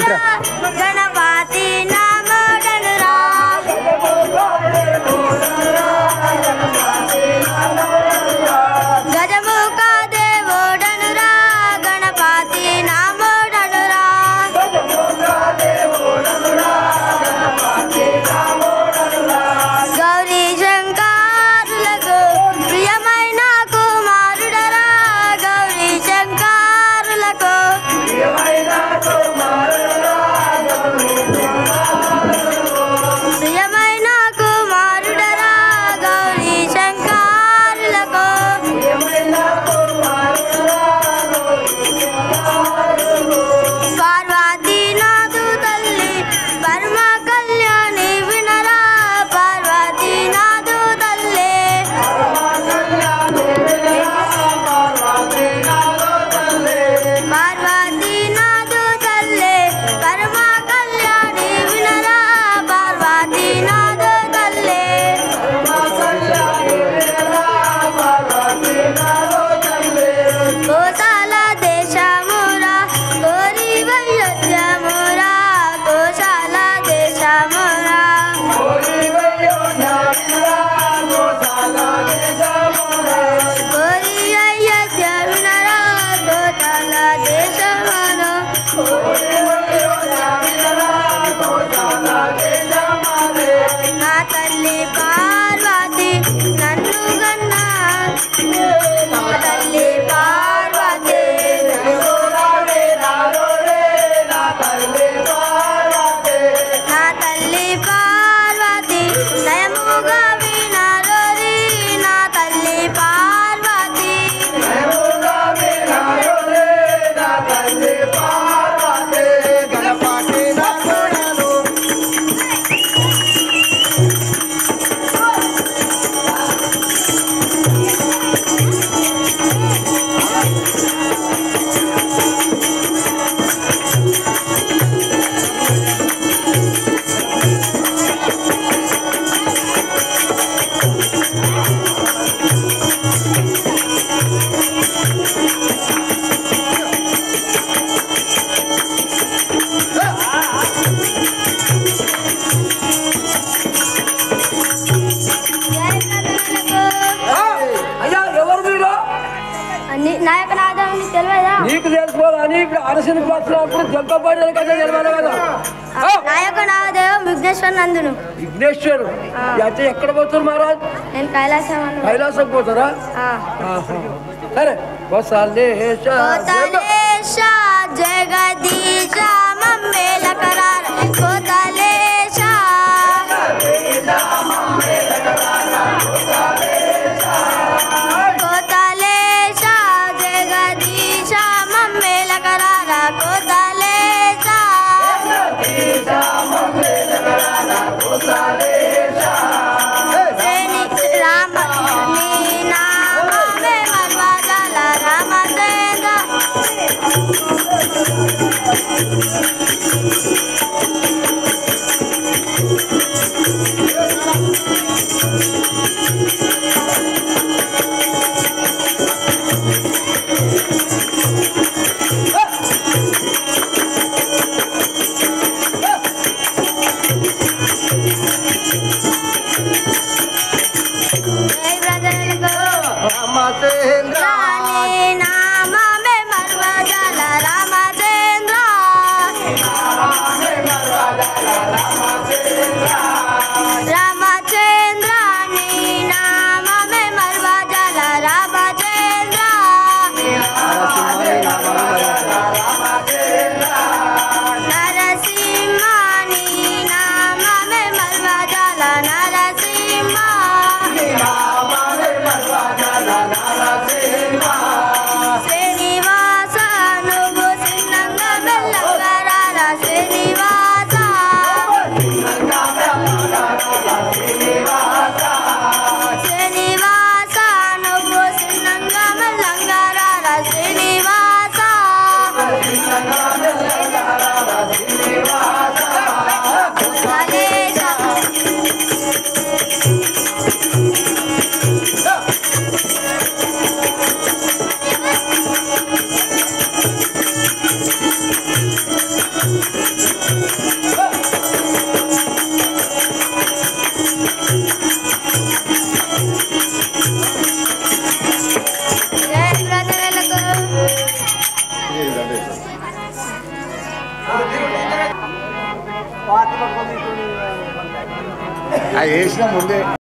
गणपति नामोडनुरा गजमुख देवोडनुरा गणपति नामोडनुरा गौरी शंकरुలకు ప్రియమైన కుమారుడరా గౌరీ శంకరులకు ప్రియమైన కుమారుడరా గౌరీ శంకరులకు పార్వతీనాథు తల్లి పరమ కళ్యాణి వినరా పార్వతీనాథు తల్లి పార్వతీనాథు తల్లి పరమ కళ్యాణి వినరా పార్వతీనాథు తల్లి కోసల దేశమురా కోరి వయోధ్యమురా కోసల దేశమురా కోరి అయోధ్యమురా కోసల దేశమురా నా తల్లి పార్వతి నన్ను గన్నా నా తల్లి పార్వతి నా తల్లి పార్వతి నయముగా వినారోరి నా తల్లి పార్వతి అయ్యా ఎవరు మీరు? నాయకనాథం తెలియదా నీకు తెలుసుకోవాలని ఇక్కడ అరసిన వచ్చినప్పుడు జంపబడి కదా తెలియాలి కదా. నాయకనాథం విఘ్నేశ్వర నందును విఘ్నేశ్వరు అయితే ఎక్కడ పోతారు మహారాజ్? నేను కైలాసం పోతారా? సరే కోసలేశ కోతలేశ జగదీశ మమ్మేల కరార కోతలేశ కోతలేశ జగదీశ మమ్మేల కరార కోతలేశ రామ నీ నామమే మర్వదల రామచంద్ర వేసిన ముందే